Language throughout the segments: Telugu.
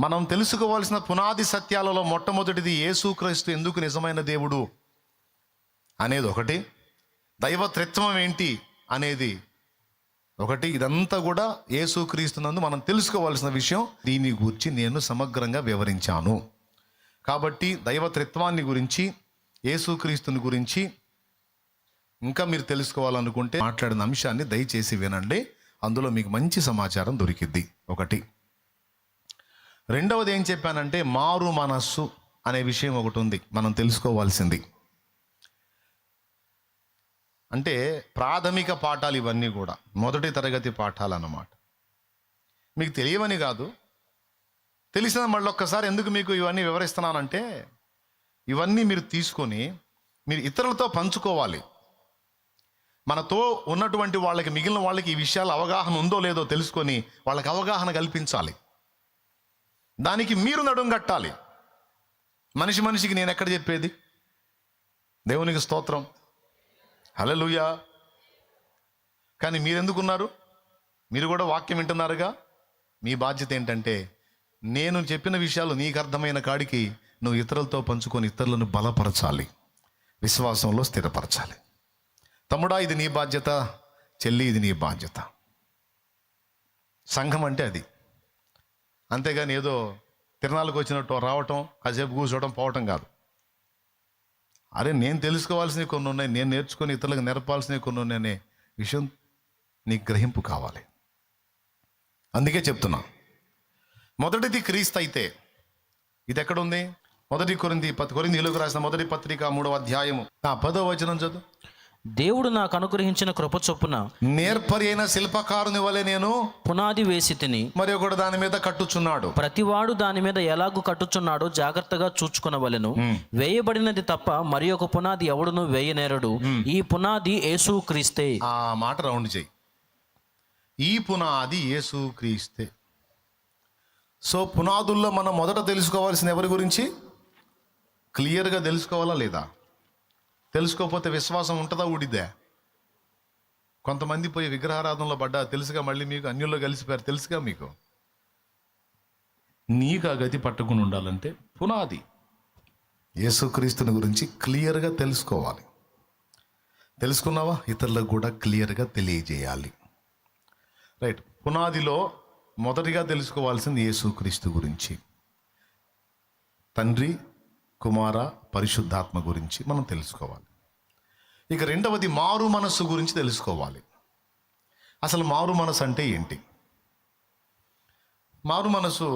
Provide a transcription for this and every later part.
మనం తెలుసుకోవాల్సిన పునాది సత్యాలలో మొట్టమొదటిది యేసుక్రీస్తు ఎందుకు నిజమైన దేవుడు అనేది ఒకటి, దైవ త్రిత్వం ఏంటి అనేది ఒకటి. ఇదంతా కూడా యేసుక్రీస్తునందు మనం తెలుసుకోవాల్సిన విషయం. దీని గురించి నేను సమగ్రంగా వివరించాను. కాబట్టి దైవ త్రిత్వాన్ని గురించి, యేసుక్రీస్తుని గురించి ఇంకా మీరు తెలుసుకోవాలనుకుంటే మాట్లాడిన అంశాన్ని దయచేసి వినండి. అందులో మీకు మంచి సమాచారం దొరికిద్ది. ఒకటి. రెండవది ఏం చెప్పానంటే మారు మనస్సు అనే విషయం ఒకటి ఉంది మనం తెలుసుకోవాల్సింది. అంటే ప్రాథమిక పాఠాలు ఇవన్నీ కూడా, మొదటి తరగతి పాఠాలు అన్నమాట. మీకు తెలియవని కాదు, తెలిసిన మళ్ళీ ఒక్కసారి ఎందుకు మీకు ఇవన్నీ వివరిస్తున్నానంటే, ఇవన్నీ మీరు తీసుకొని మీరు ఇతరులతో పంచుకోవాలి. మనతో ఉన్నటువంటి వాళ్ళకి, మిగిలిన వాళ్ళకి ఈ విషయాలు అవగాహన ఉందో లేదో తెలుసుకొని వాళ్ళకి అవగాహన కల్పించాలి. దానికి మీరు నడుం కట్టాలి. మనిషి మనిషికి నేను ఎక్కడ చెప్పేది? దేవునికి స్తోత్రం, హల్లెలూయా. కానీ మీరెందుకున్నారు? మీరు కూడా వాక్యం వింటున్నారుగా. మీ బాధ్యత ఏంటంటే నేను చెప్పిన విషయాలు నీకు అర్థమైన కాడికి నువ్వు ఇతరులతో పంచుకొని ఇతరులను బలపరచాలి, విశ్వాసంలో స్థిరపరచాలి. తమ్ముడా, ఇది నీ బాధ్యత. చెల్లి, ఇది నీ బాధ్యత. సంఘం అంటే అది. అంతేగాని ఏదో తిరణాలకు వచ్చినట్టు రావటం, కాసేపు కూర్చోవడం, పోవటం కాదు. అరే, నేను తెలుసుకోవాల్సినవి కొన్ని ఉన్నాయి, నేను నేర్చుకొని ఇతరులకు నేర్పాల్సినవి కొన్ని ఉన్నాయనే విషయం నీకు గ్రహింపు కావాలి. అందుకే చెప్తున్నా. మొదటిది క్రీస్తు అయితే ఇది ఎక్కడుంది? మొదటి కొరింథీయులకు రాసిన మొదటి పత్రిక 3వ అధ్యాయము 10వ వచనం చదువు. దేవుడు నాకు అనుగ్రహించిన కృప చొప్పున నేర్పరి అయిన శిల్పకారుని వలె నేను పునాది వేసి తిని మరి ఒకడు దాని మీద కట్టుచున్నాడు. ప్రతివాడు దాని మీద ఎలాగూ కట్టుచున్నాడో జాగ్రత్తగా చూచుకొనవలెను. వేయబడినది తప్ప మరి ఒక పునాది ఎవడును వేయనేరడు. ఈ పునాది యేసుక్రీస్తే. ఆ మాట రౌండ్ చేయి. ఈ పునాది యేసుక్రీస్తే. సో పునాదుల్లో మనం మొదట తెలుసుకోవాల్సిన ఎవరి గురించి క్లియర్గా తెలుసుకోవాలా లేదా? తెలుసుకోకపోతే విశ్వాసం ఉంటుందా, ఊడిద్దా? కొంతమంది పోయి విగ్రహారాధనలో పడ్డా తెలుసుగా, మళ్ళీ మీకు అన్యుల్లో కలిసిపోయారు తెలుసుగా. మీకు నీకు ఆ గతి పట్టుకుని ఉండాలంటే పునాది యేసుక్రీస్తుని గురించి క్లియర్గా తెలుసుకోవాలి. తెలుసుకున్నావా? ఇతరులకు కూడా క్లియర్గా తెలియజేయాలి. రైట్. పునాదిలో మొదటిగా తెలుసుకోవాల్సింది యేసుక్రీస్తు గురించి, తండ్రి, కుమార, పరిశుద్ధాత్మ గురించి మనం తెలుసుకోవాలి. ఇక రెండవది మారు మనస్సు గురించి తెలుసుకోవాలి. అసలు మారు మనసు అంటే ఏంటి? మారు మనసు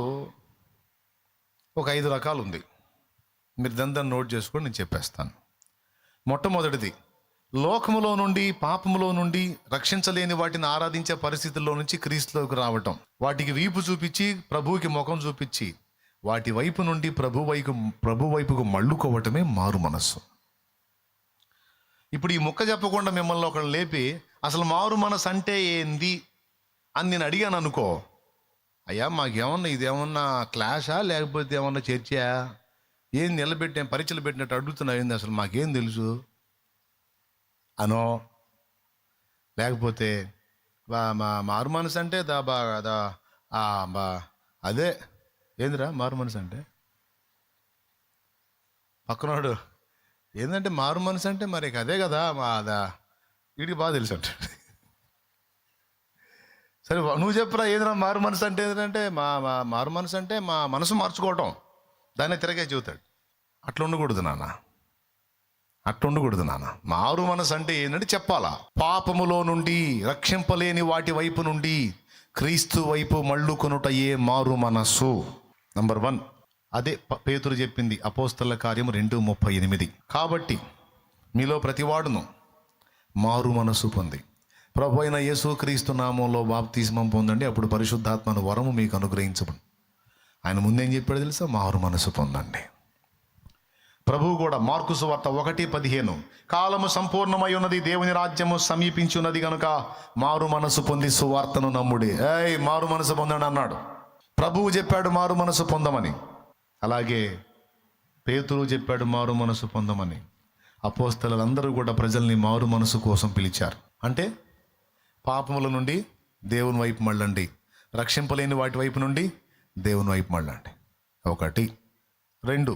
ఒక 5 రకాలు ఉంది. మీరు దాన్ని నోట్ చేసుకొని నేను చెప్పేస్తాను. మొట్టమొదటిది, లోకములో నుండి, పాపములో నుండి రక్షించలేని వాటిని ఆరాధించే పరిస్థితుల్లో నుంచి క్రీస్తులోకి రావటం, వాటికి వీపు చూపించి ప్రభువుకి ముఖం చూపించి వాటి వైపు నుండి ప్రభు వైపుకు మళ్ళుకోవటమే మారు మనస్సు. ఇప్పుడు ఈ ముక్క చెప్పకుండా మిమ్మల్ని ఒకళ్ళు లేపి అసలు మారు మనసు అంటే ఏంది అని నేను అడిగాను అనుకో, అయ్యా మాకేమన్నా ఇదేమన్నా క్లాషా లేకపోతే ఏమన్నా చర్చా, ఏం నిలబెట్టాం పరీక్షలు పెట్టినట్టు అడుగుతున్నా, ఏంది అసలు మాకేం తెలుసు అనో, లేకపోతే మారు మనసు అంటే అదే ఏందిరా మారు మనసు అంటే, పక్కనోడు ఏంటంటే మారు మనసు అంటే మరి అదే కదా వీడికి బాగా తెలుసు అంట. సరే నువ్వు చెప్పురా, ఏదిరా మారు మనసు అంటే? ఏంటంటే మారు మనసు అంటే మా మనసు మార్చుకోవటం, దాన్ని తిరగే చెబుతాడు. అట్లా ఉండకూడదు నాన్న, అట్లా ఉండకూడదు నాన్న. మారు మనసు అంటే ఏంటంటే చెప్పాలా, పాపములో నుండి రక్షింపలేని వాటి వైపు నుండి క్రీస్తు వైపు మళ్ళుకొనుటయే మారు మనస్సు. నంబర్ 1 అదే పేతురు చెప్పింది, అపోస్తల కార్యము 2:38. కాబట్టి మీలో ప్రతివాడును మారు మనసు పొంది ప్రభు అయిన యేసుక్రీస్తు నామంలో బాప్తిస్మం పొందండి, అప్పుడు పరిశుద్ధాత్మను వరము మీకు అనుగ్రహించబడు. ఆయన ముందేం చెప్పాడు తెలుసా? మారు మనసు పొందండి. ప్రభువు కూడా మార్కు సువార్త 1:15 కాలము సంపూర్ణమై ఉన్నది, దేవుని రాజ్యము సమీపించి ఉన్నది కనుక మారు మనసు పొంది సువార్తను నమ్ముడి. మారు మనసు పొందండి అన్నాడు. ప్రభువు చెప్పాడు మారు మనసు పొందమని. అలాగే పేతురు చెప్పాడు మారు మనసు పొందమని. అపోస్తలులందరూ కూడా ప్రజల్ని మారు మనసు కోసం పిలిచారు. అంటే పాపముల నుండి దేవుని వైపు మళ్ళండి, రక్షింపలేని వాటి వైపు నుండి దేవుని వైపు మళ్ళండి. ఒకటి. 2,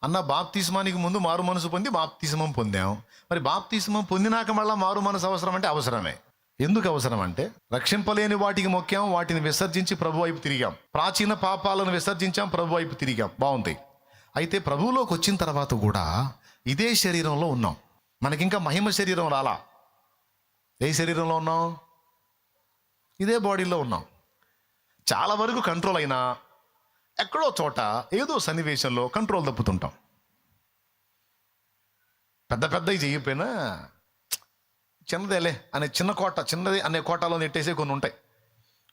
అన్న బాప్తిస్మానికి ముందు మారు మనసు పొంది బాప్తిస్మం పొందాం. మరి బాప్తిస్మం పొందినాక మళ్ళీ మారు మనసు అవసరం అంటే అవసరమే. ఎందుకు అవసరం అంటే రక్షింపలేని వాటికి మొక్కాం, వాటిని విసర్జించి ప్రభు వైపు తిరిగాం. ప్రాచీన పాపాలను విసర్జించాం, ప్రభు వైపు తిరిగాం. బాగుంది. అయితే ప్రభువులోకి వచ్చిన తర్వాత కూడా ఇదే శరీరంలో ఉన్నాం. మనకింకా మహిమ శరీరం రాలా. ఏ శరీరంలో ఉన్నాం? ఇదే బాడీలో ఉన్నాం. చాలా వరకు కంట్రోల్ అయినా ఎక్కడో చోట ఏదో సన్నివేశంలో కంట్రోల్ తప్పుతుంటాం. పెద్ద పెద్దవి చేయకపోయినా చిన్నదేలే అనే చిన్నది అనే కోటాలో నెట్టేసే కొన్ని ఉంటాయి.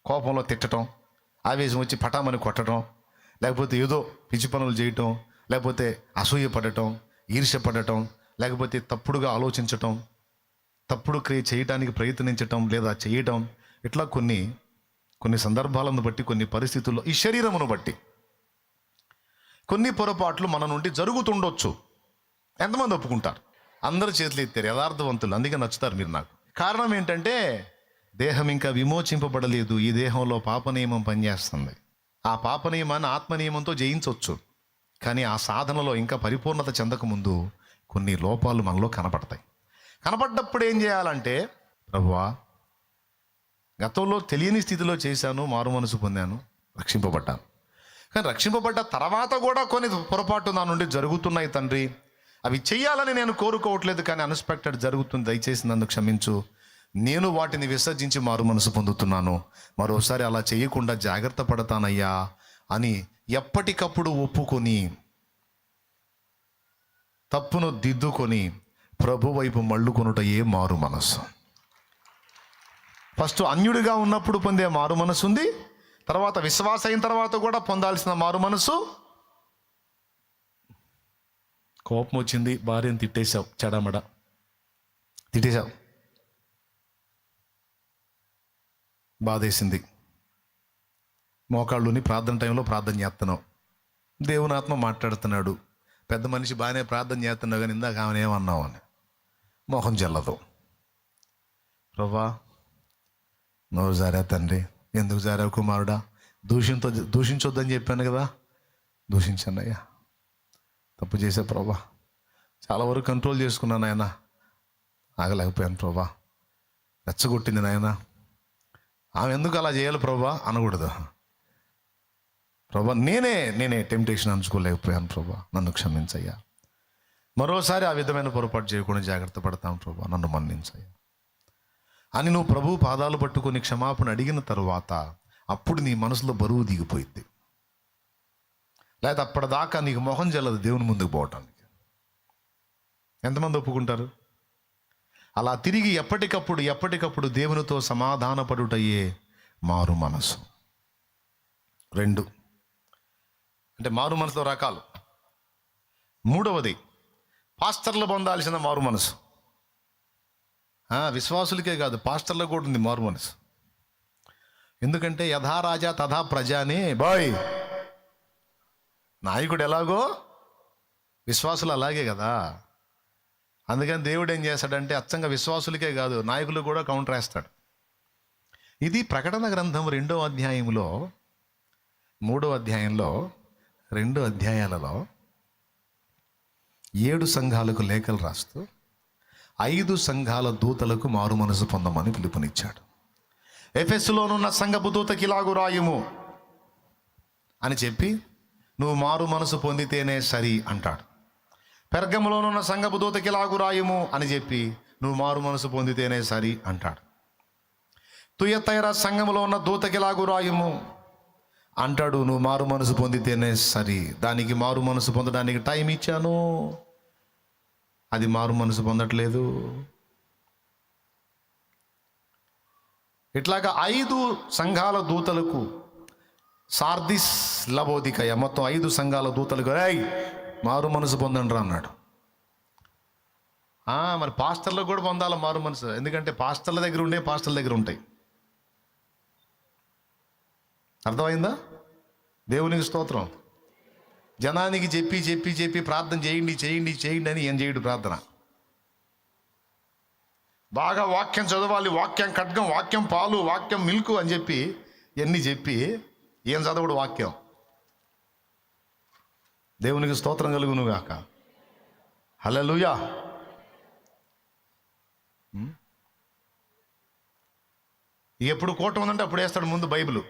కోపంలో తిట్టడం, ఆవేశం వచ్చి పటామని కొట్టడం, లేకపోతే ఏదో పిచ్చి పనులు చేయటం, లేకపోతే అసూయ పడటం, ఈర్ష్య పడటం, లేకపోతే తప్పుడుగా ఆలోచించటం, తప్పుడు క్రియ చేయటానికి ప్రయత్నించటం లేదా చేయటం, ఇట్లా కొన్ని సందర్భాలను బట్టి, కొన్ని పరిస్థితుల్లో, ఈ శరీరమును బట్టి కొన్ని పొరపాట్లు మన నుండి జరుగుతుండొచ్చు. ఎంతమంది ఒప్పుకుంటారు? అందరు చేతులు ఎత్తారు, యథార్థవంతులు. అందుకే నచ్చుతారు మీరు నాకు. కారణం ఏంటంటే దేహం ఇంకా విమోచింపబడలేదు. ఈ దేహంలో పాప నియమం పనిచేస్తుంది. ఆ పాప నియమాన్ని ఆత్మ నియమంతో జయించవచ్చు. కానీ ఆ సాధనలో ఇంకా పరిపూర్ణత చెందకముందు కొన్ని లోపాలు మనలో కనపడతాయి. కనపడ్డప్పుడు ఏం చేయాలంటే, ప్రభువా గతంలో తెలియని స్థితిలో చేశాను, మారు మనసు పొందాను, రక్షింపబడ్డాను. కానీ రక్షింపబడ్డ తర్వాత కూడా కొన్ని పొరపాటు నా నుండి జరుగుతున్నాయి తండ్రి. అవి చెయ్యాలని నేను కోరుకోవట్లేదు, కానీ అన్ఎక్స్పెక్టెడ్ జరుగుతుంది. దయచేసి నన్ను క్షమించు. నేను వాటిని విసర్జించి మారు మనసు పొందుతున్నాను. మరోసారి అలా చేయకుండా జాగ్రత్త పడతానయ్యా అని ఎప్పటికప్పుడు ఒప్పుకొని, తప్పును దిద్దుకొని ప్రభు వైపు మళ్ళుకొనుట ఏ మారు మనసు. ఫస్ట్ అన్యుడిగా ఉన్నప్పుడు పొందే మారు మనసు ఉంది. తర్వాత విశ్వాస అయిన తర్వాత కూడా పొందాల్సిన మారు మనసు. కోపం వచ్చింది, భార్యను తిట్టేశావు, చెడమడ తిట్టేశావు, బాధేసింది, మోకాళ్ళుని ప్రార్థన టైంలో ప్రార్థన చేస్తున్నావు, దేవుని ఆత్మ మాట్లాడుతున్నాడు, పెద్ద మనిషి బాగానే ప్రార్థన చేస్తున్నావు, కానీ ఇందాక ఆమె ఏమన్నావు అని మోహం చెల్లదు. ప్రభా నువ్వు జారా తండ్రి, ఎందుకు జారావు కుమారుడా, దూషించొద్దని చెప్పాను కదా, దూషించాను అయ్యా, తప్పు చేసే ప్రభా, చాలా వరకు కంట్రోల్ చేసుకున్నాను నాయన, ఆగలేకపోయాను ప్రభా, రెచ్చగొట్టింది నాయన, ఆమె ఎందుకు అలా చేయాలి ప్రభా అనకూడదు. ప్రభా నేనే టెంప్టేషన్ అంచుకోలేకపోయాను ప్రభా, నన్ను క్షమించయ్యా, మరోసారి ఆ విధమైన పొరపాటు చేయకుండా జాగ్రత్త పడతాను ప్రభా, నన్ను మన్నించయ్యా అని నువ్వు ప్రభు పాదాలు పట్టుకొని క్షమాపణ అడిగిన తరువాత అప్పుడు నీ మనసులో బరువు దిగిపోయింది. లేదా అప్పటిదాకా నీకు మొహం చెల్లదు దేవుని ముందుకు పోవటానికి. ఎంతమంది ఒప్పుకుంటారు? అలా తిరిగి ఎప్పటికప్పుడు దేవునితో సమాధానపడుటయే మారు మనసు. 2 అంటే మారు మనసులో రకాలు. 3వది పాస్టర్లు పొందాల్సిన మారు మనసు. విశ్వాసులకే కాదు, పాస్టర్లకు కూడా ఉంది మారు మనసు. ఎందుకంటే యథా రాజా తథా ప్రజ అని నాయకుడు ఎలాగో విశ్వాసులు అలాగే కదా. అందుకని దేవుడు ఏం చేస్తాడంటే అచ్చంగా విశ్వాసులకే కాదు నాయకులు కూడా కౌంటర్ వేస్తాడు. ఇది ప్రకటన గ్రంథం 2వ అధ్యాయంలో 3వ అధ్యాయంలో 2 అధ్యాయాలలో 7 సంఘాలకు లేఖలు రాస్తూ 5 సంఘాల దూతలకు మారు మనసు పొందమని పిలుపునిచ్చాడు. ఎఫెసులోనున్న సంఘపు దూతకి ఇలాగు రాయుము అని చెప్పి నువ్వు మారు మనసు పొందితేనే సరి అంటాడు. పెర్గములోనున్న సంఘపు దూతకి ఇలాగు రాయుము అని చెప్పి నువ్వు మారు మనసు పొందితేనే సరి అంటాడు. తుయతైరా సంఘములో ఉన్న దూతకి ఇలాగు రాయుము అంటాడు, నువ్వు మారు మనసు పొందితేనే సరి. దానికి మారు మనసు పొందడానికి టైం ఇచ్చాను, అది మారు మనసు పొందట్లేదు. ఇట్లాగా 5 సంఘాల దూతలకు, సార్దిస్, లవోదికయ, మొత్తం 5 సంఘాల దూతలకు మారు మనసు పొందండి రా అన్నాడు. మరి పాస్టర్లకు కూడా పొందాలి మారు మనసు. ఎందుకంటే పాస్టర్ల దగ్గర ఉండే పాస్టర్ల దగ్గర ఉంటాయి. అర్థమైందా? దేవునికి స్తోత్రం. జనానికి చెప్పి ప్రార్థన చేయండి అని ఏం చేయడు ప్రార్థన. బాగా వాక్యం చదవాలి, వాక్యం ఖడ్గం, వాక్యం పాలు, వాక్యం మిల్క్ అని చెప్పి ఎన్ని చెప్పి ఏం చదవడు వాక్యం. దేవునికి స్తోత్రం కలుగును గాక. హల్లెలూయా. ఎప్పుడు కోట ఉందంటే అప్పుడు వేస్తాడు ముందు బైబిల్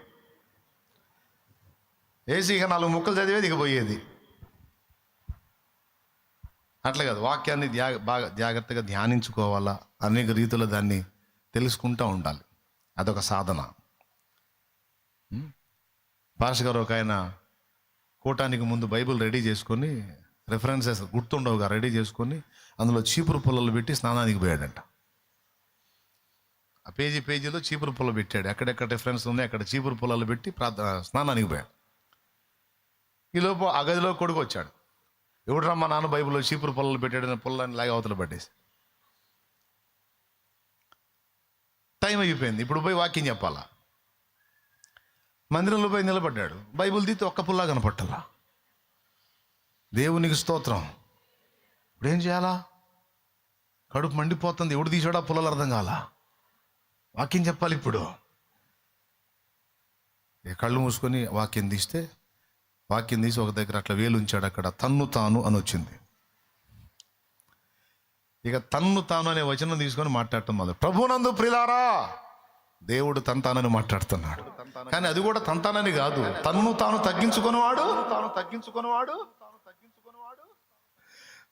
వేసి ఇక 4 ముక్కలు చదివేది ఇక పోయేది. అట్లా కాదు, వాక్యాన్ని బాగా జాగ్రత్తగా ధ్యానించుకోవాలా, అనేక రీతిలో దాన్ని తెలుసుకుంటూ ఉండాలి. అదొక సాధన. పాస్టర్ గారు ఒక ఆయన కూటానికి ముందు బైబిల్ రెడీ చేసుకొని, రెఫరెన్సెస్ గుర్తుండవుగా రెడీ చేసుకొని అందులో చీపురు పుల్లలు పెట్టి స్నానానికి పోయాడంట. ఆ పేజీలో చీపురు పుల్ల పెట్టాడు. ఎక్కడెక్కడ రెఫరెన్స్ ఉన్నాయి అక్కడ చీపురు పుల్లలు పెట్టి స్నానానికి పోయాడు. ఈలోపు ఆ గదిలో కొడుకు వచ్చాడు. ఎవడురా మా నాన్న బైబిల్లో చీపురు పుల్లలు పెట్టాడని పుల్లని లాగా అవతల పట్టేసి టైం అయిపోయింది. ఇప్పుడు పోయి వాక్యం చెప్పాలా. మందిరంలో పోయి నిలబడ్డాడు. బైబిల్ తీస్తే ఒక్క పుల్లా కనపట్టాలా. దేవునికి స్తోత్రం. ఇప్పుడేం చేయాలా? కడుపు మండిపోతుంది. ఎవడు తీసాడా పుల్లలు అర్థం కాలా. వాక్యం చెప్పాలి. ఇప్పుడు కళ్ళు మూసుకొని వాక్యం తీసి ఒక దగ్గర అట్లా వేలు ఉంచాడు. అక్కడ తన్ను తాను అని వచ్చింది. ఇక తన్ను తాను అనే వచనం తీసుకొని మాట్లాడటం మొదలు. ప్రభునందు ప్రియులారా, దేవుడు తంతానని మాట్లాడుతున్నాడు. కానీ అది కూడా తంతానని కాదు, తన్ను తాను తగ్గించుకునేవాడు.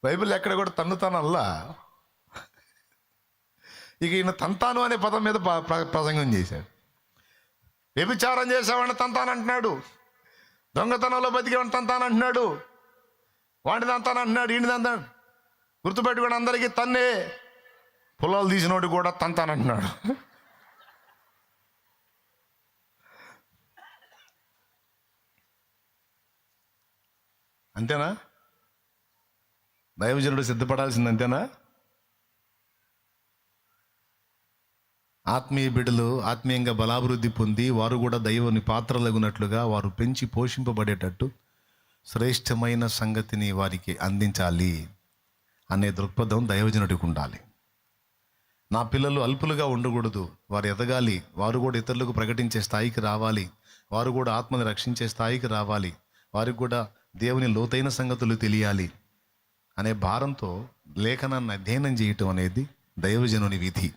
బైబిల్ ఎక్కడ కూడా తన్ను తాను అల్లా. ఇక ఈయన తంతాను అనే పదం మీద ప్రసంగం చేశాడు. వ్యభిచారం చేసేవాడిని తంతానంటున్నాడు, దొంగతనంలో బతికేవాడిని తంతానంటున్నాడు, వాడిని తంతానంటున్నాడు, ఈయన తంతాను. గుర్తుపెట్టుకోండి, అందరికీ తన్నే. పొలాలు తీసినోడు కూడా తంతానంటున్నాడు. అంతేనా? దైవజనుడు సిద్ధపడాల్సింది అంతేనా? ఆత్మీయ బిడ్డలు ఆత్మీయంగా బలాభివృద్ధి పొంది వారు కూడా దైవుని పాత్రలగునట్లుగా వారు పెంచి పోషింపబడేటట్టు శ్రేష్టమైన సంగతిని వారికి అందించాలి అనే దృక్పథం దైవజనుడికి ఉండాలి. నా పిల్లలు అల్పులుగా ఉండకూడదు, వారు ఎదగాలి, వారు కూడా ఇతరులకు ప్రకటించే స్థాయికి రావాలి, వారు కూడా ఆత్మని రక్షించే స్థాయికి రావాలి, వారికి కూడా దేవుని లోతైన సంగతులు తెలియాలి అనే భారంతో లేఖనాన్ని అధ్యయనం చేయటం అనేది దైవజనుని విధి.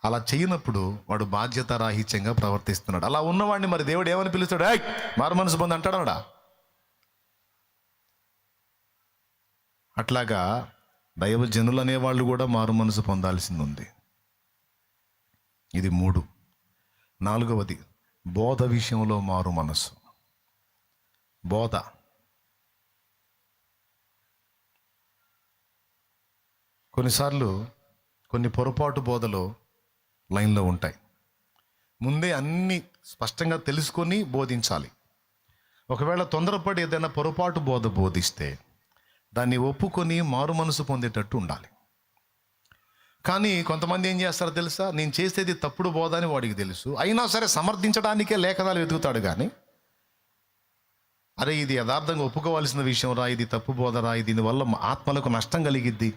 అలా చేయనప్పుడు వాడు బాధ్యత రాహిత్యంగా ప్రవర్తిస్తున్నాడు. అలా ఉన్నవాడిని మరి దేవుడు ఏమని పిలుస్తాడు? మారు మనసు పొంది అంటాడా? అట్లాగా దైవజనులు అనేవాళ్ళు కూడా మారు మనసు పొందాల్సింది ఉంది. ఇది 3. 4వది బోధ విషయంలో మారు మనసు. బోధ కొన్నిసార్లు కొన్ని పొరపాటు బోధలు లైన్లో ఉంటాయి. ముందే అన్నీ స్పష్టంగా తెలుసుకొని బోధించాలి. ఒకవేళ తొందరపడి ఏదైనా పొరపాటు బోధ బోధిస్తే దాన్ని ఒప్పుకొని మారు మనసు పొందేటట్టు ఉండాలి. కానీ కొంతమంది ఏం చేస్తారో తెలుసా? నేను చేసేది తప్పుడు బోధ అని వాడికి తెలుసు, అయినా సరే సమర్థించడానికే లేఖనాలు వెతుకుతాడు. కానీ అరే ఇది యథార్థంగా ఒప్పుకోవాల్సిన విషయం రా, ఇది తప్పు బోధ రా, దీనివల్ల ఆత్మలకు నష్టం కలిగిద్ది,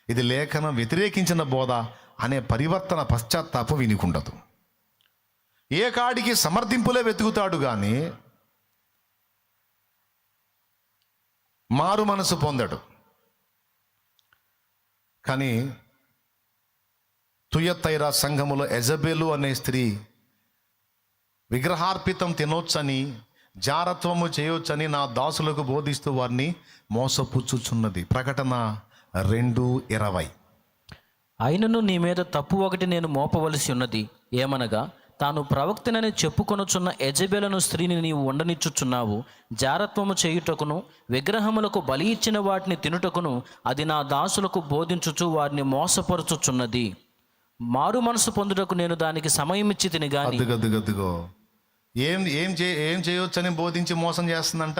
ఇది లేఖనం వ్యతిరేకించిన బోధ అనే పరివర్తన పశ్చాత్తాపం వినికుండదు. ఏ కాడికి సమర్థింపులే వెతుకుతాడు కానీ మారు మనసు పొందడు. కానీ తుయతైరా సంఘములో ఎజబెలు అనే స్త్రీ విగ్రహార్పితం తినొచ్చని, జారత్వము చేయొచ్చని నా దాసులకు బోధిస్తూ వారిని మోసపుచ్చుచున్నది. ప్రకటన 2:20. అయినను నీ మీద తప్పు ఒకటి నేను మోపవలసి ఉన్నది, ఏమనగా తాను ప్రవక్తనని చెప్పుకొనుచున్న యెజబెలను స్త్రీని నీవు ఉండనిచ్చుచున్నావు. జారత్వము చేయుటకును విగ్రహములకు బలి ఇచ్చిన వాటిని తినుటకును అది నా దాసులకు బోధించుచు వారిని మోసపరుచుచున్నది. మారు మనసు పొందుటకు నేను దానికి సమయం ఇచ్చి తిని గాని. గద్దుగో ఏం చేయొచ్చని బోధించి మోసం చేస్తుందంట.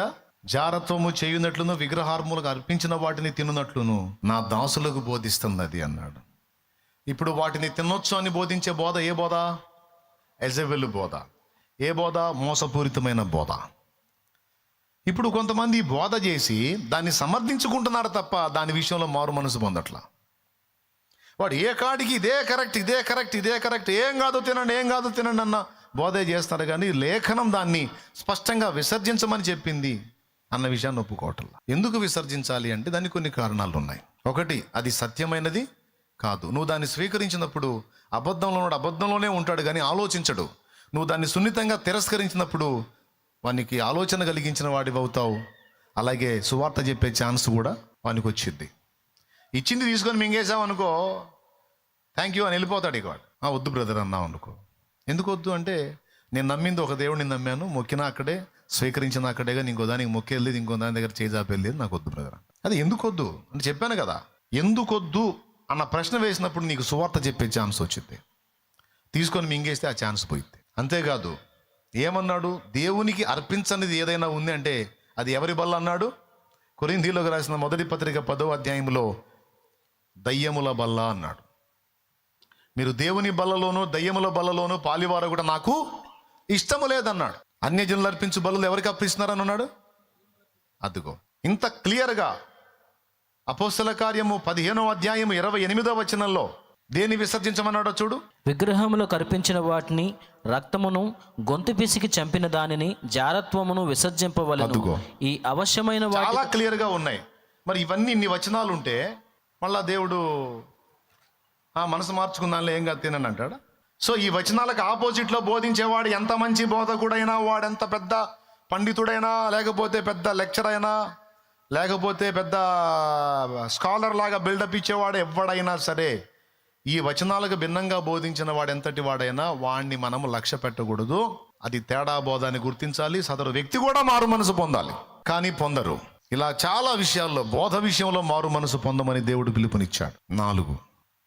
జారత్వము చేయునట్లును విగ్రహార్ములకు అర్పించిన వాటిని తినునట్లును నా దాసులకు బోధిస్తున్నది అన్నాడు. ఇప్పుడు వాటిని తినొచ్చు అని బోధించే బోధ ఏ బోధ? యెజబెలు బోధ. ఏ బోధ? మోసపూరితమైన బోధ. ఇప్పుడు కొంతమంది బోధ చేసి దాన్ని సమర్థించుకుంటున్నారు తప్ప దాని విషయంలో మారు మనసు పొందట్లా. వాడు ఏ కాడికి ఇదే కరెక్ట్ ఏం కాదు తినండి అన్న బోధే చేస్తారు. కానీ లేఖనం దాన్ని స్పష్టంగా విసర్జించమని చెప్పింది. అన్న విషయాన్ని ఒప్పుకోవటం. ఎందుకు విసర్జించాలి అంటే దానికి కొన్ని కారణాలు ఉన్నాయి. ఒకటి, అది సత్యమైనది కాదు. నువ్వు దాన్ని స్వీకరించినప్పుడు అబద్ధంలోనే ఉంటాడు కానీ ఆలోచించడు. నువ్వు దాన్ని సున్నితంగా తిరస్కరించినప్పుడు వానికి ఆలోచన కలిగించిన వాడివి అవుతావు. అలాగే సువార్త చెప్పే ఛాన్స్ కూడా వానికి వచ్చింది. ఇచ్చింది తీసుకొని మింగేసావు అనుకో, థ్యాంక్ యూ అని వెళ్ళిపోతాడు. ఇక వాడు వద్దు బ్రదర్ అన్నావు అనుకో. ఎందుకు వద్దు అంటే, నేను నమ్మింది ఒక దేవుడిని నమ్మాను, మొక్కినా అక్కడే, స్వీకరించిన అక్కడేగా, ఇంకో దానికి మొక్కెళ్ళేది, ఇంకో దాని దగ్గర చేజాపెళ్ళేది, నాకు వద్దు బ్రదర్. అది ఎందుకు వద్దు అంటే చెప్పాను కదా, ఎందుకు వద్దు అన్న ప్రశ్న వేసినప్పుడు నీకు సువార్త చెప్పే ఛాన్స్ వచ్చింది. తీసుకొని మింగేస్తే ఆ ఛాన్స్ పోయింది. అంతేకాదు, ఏమన్నాడు, దేవునికి అర్పించనిది ఏదైనా ఉంది అంటే అది ఎవరి బల్ల అన్నాడు? కొరింథీయులకు రాసిన మొదటి పత్రిక 10వ అధ్యాయంలో దయ్యముల బల్ల అన్నాడు. మీరు దేవుని బల్లలోనూ దయ్యముల బల్లలోనూ పాలివారు కూడా నాకు ఇష్టము లేదన్నాడు. అన్యజనులు అర్పించు బలులు ఎవరికి అర్పిస్తున్నారని అన్నాడు? అదిగో, ఇంత క్లియర్గా అపోస్తల కార్యము 15వ అధ్యాయము 28వ వచనంలో దేని విసర్జించమన్నాడో చూడు. విగ్రహములకు అర్పించిన వాటిని, రక్తమును, గొంతు పిసికి చంపిన దానిని, జారత్వమును విసర్జింపవలెను. అదుగో, ఈ అవశ్యమైన చాలా క్లియర్గా ఉన్నాయి. మరి ఇవన్నీ ఇన్ని వచనాలు ఉంటే మళ్ళా దేవుడు మనసు మార్చుకుందానిలో ఏం కాదు తినని అంటాడు. సో ఈ వచనాలకు ఆపోజిట్లో బోధించేవాడు ఎంత మంచి బోధకుడైనా, వాడెంత పెద్ద పండితుడైనా, లేకపోతే పెద్ద లెక్చర్ అయినా, లేకపోతే పెద్ద స్కాలర్ లాగా బిల్డప్ ఇచ్చేవాడు ఎవడైనా సరే, ఈ వచనాలకు భిన్నంగా బోధించిన వాడెంతటి వాడైనా వాడిని మనము లక్ష్య పెట్టకూడదు. అది తేడా బోధాన్ని గుర్తించాలి. సదరు వ్యక్తి కూడా మారు మనసు పొందాలి, కానీ పొందరు. ఇలా చాలా విషయాల్లో, బోధ విషయంలో మారు మనసు పొందమని దేవుడు పిలుపునిచ్చాడు. 4,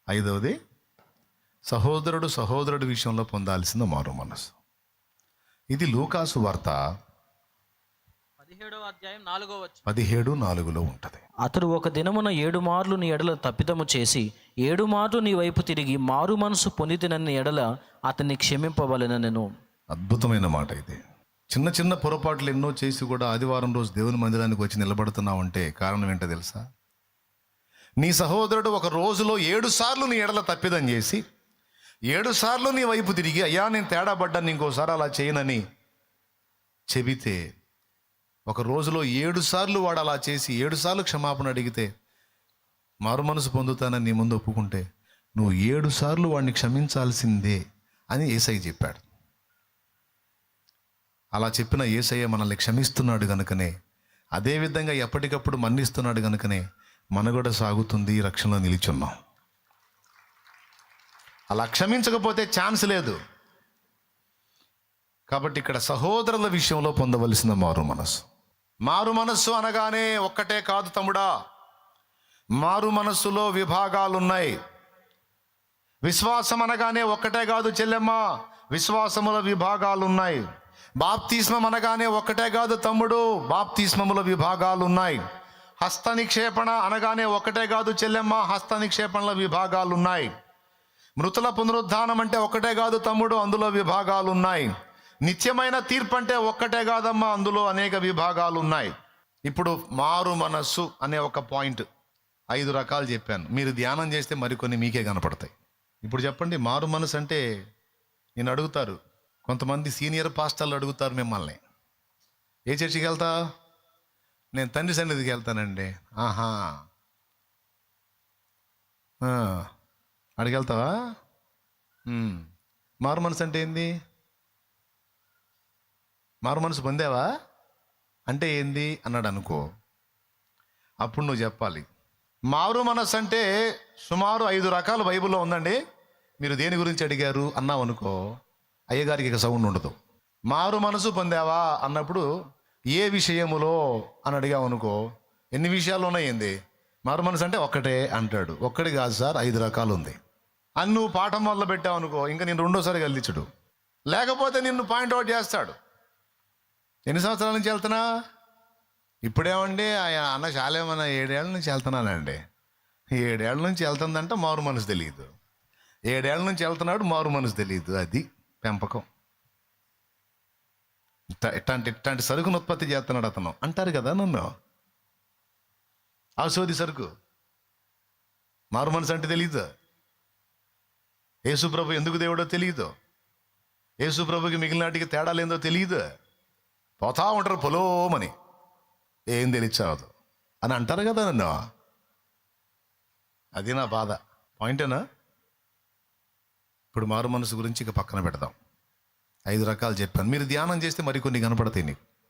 5వది, సహోదరుడు విషయంలో పొందాల్సిన మారు మనసు. ఇది లూకాసు వార్త 17వ అధ్యాయం 4వ వచనం. 17:4లో ఉంటది. అతడు ఒక దినమున 7 మార్లు నీ ఎడల తప్పిదము చేసి 7 మార్లు నీ వైపు తిరిగి మారు మనసు పొందితినని ఎడల అతన్ని క్షమింపవలెనెను. అద్భుతమైన మాట ఇది. చిన్న చిన్న పొరపాట్లు ఎన్నో చేసి కూడా ఆదివారం రోజు దేవుని మందిరానికి వచ్చి నిలబడుతున్నావు అంటే కారణం ఏంటో తెలుసా? నీ సహోదరుడు ఒక రోజులో 7 సార్లు నీ ఎడల తప్పిదం చేసి 7 సార్లు నీ వైపు తిరిగి, అయ్యా నేను తేడా పడ్డాను, ఇంకోసారి అలా చేయనని చెబితే, ఒక రోజులో 7 సార్లు వాడు అలా చేసి 7 సార్లు క్షమాపణ అడిగితే మారు మనసు పొందుతానని నీ ముందు ఒప్పుకుంటే, నువ్వు 7 సార్లు వాడిని క్షమించాల్సిందే అని యేసయ్య చెప్పాడు. అలా చెప్పిన యేసయ్య మనల్ని క్షమిస్తున్నాడు గనుకనే, అదేవిధంగా ఎప్పటికప్పుడు మన్నిస్తున్నాడు గనుకనే మనగడ సాగుతుంది, రక్షణలో నిలిచున్నాం. అలా క్షమించకపోతే ఛాన్స్ లేదు. కాబట్టి ఇక్కడ సహోదరుల విషయంలో పొందవలసిన మారు మనసు. మారు మనస్సు అనగానే ఒక్కటే కాదు తమ్ముడా, మారు మనస్సులో విభాగాలున్నాయి. విశ్వాసం అనగానే ఒక్కటే కాదు చెల్లెమ్మ, విశ్వాసముల విభాగాలున్నాయి. బాప్తిస్మం అనగానే ఒక్కటే కాదు తమ్ముడు, బాప్తిస్మముల విభాగాలున్నాయి. హస్త నిక్షేపణ అనగానే ఒక్కటే కాదు చెల్లెమ్మ, హస్త నిక్షేపణల విభాగాలున్నాయి. మృతుల పునరుద్ధానం అంటే ఒక్కటే కాదు తమ్ముడు, అందులో విభాగాలున్నాయి. నిత్యమైన తీర్పు అంటే ఒక్కటే కాదమ్మా, అందులో అనేక విభాగాలు ఉన్నాయి. ఇప్పుడు మారు మనస్సు అనే ఒక పాయింట్ 5 రకాలు చెప్పాను. మీరు ధ్యానం చేస్తే మరికొన్ని మీకే కనపడతాయి. ఇప్పుడు చెప్పండి, మారు మనసు అంటే, నేను అడుగుతారు కొంతమంది సీనియర్ పాస్టర్లు అడుగుతారు మిమ్మల్ని, ఏ చర్చికి వెళ్తా? నేను తండ్రి సన్నిధికి వెళ్తానండి. ఆహా, అడిగి వెళ్తావా? మారు మనసు అంటే ఏంది? మారు మనసు పొందావా అంటే ఏంది అన్నాడు అనుకో, అప్పుడు నువ్వు చెప్పాలి. మారు మనసు అంటే సుమారు 5 రకాలు బైబిల్లో ఉందండి, మీరు దేని గురించి అడిగారు అన్నావు అనుకో, అయ్యగారికి ఇక సౌండ్ ఉండదు. మారు మనసు పొందావా అన్నప్పుడు ఏ విషయములో అని అడిగావు అనుకో, ఎన్ని విషయాలు ఉన్నాయింది? మారు మనసు అంటే ఒక్కటే అంటాడు. ఒక్కటి కాదు సార్, 5 రకాలు ఉంది అని నువ్వు పాఠం మొదలు పెట్టావు అనుకో, ఇంకా నేను రెండోసారి గెలిచుడు. లేకపోతే నిన్ను పాయింట్అవుట్ చేస్తాడు. ఎన్ని సంవత్సరాల నుంచి వెళ్తున్నా? ఇప్పుడేమండి అన్న చాలేమన్నా 7 ఏళ్ళ నుంచి వెళ్తున్నానండి. 7 ఏళ్ళ నుంచి వెళ్తుందంటే మారు మనసు తెలియదు. 7 ఏళ్ళ నుంచి వెళ్తున్నాడు, మారు మనసు తెలియదు. అది పెంపకం. ఇట్లాంటి సరుకును ఉత్పత్తి చేస్తున్నాడు అతను అంటారు కదా నన్ను, ఆ సోది సరుకు. మారు మనసు అంటే తెలియదు. యేసుప్రభు ఎందుకు దేవుడో తెలియదు. యేసుప్రభుకి మిగిలినాటికి తేడాలేందో తెలియదు. పోతా ఉంటారు పొలోమని. ఏం తెలియచావదు అని అంటారు కదా నన్ను. అది నా బాధ. పాయింటేనా? ఇప్పుడు మారు మనసు గురించి ఇక పక్కన పెడదాం. 5 రకాలు చెప్పాను. మీరు ధ్యానం చేస్తే మరికొన్ని కనపడతాయి నీకు.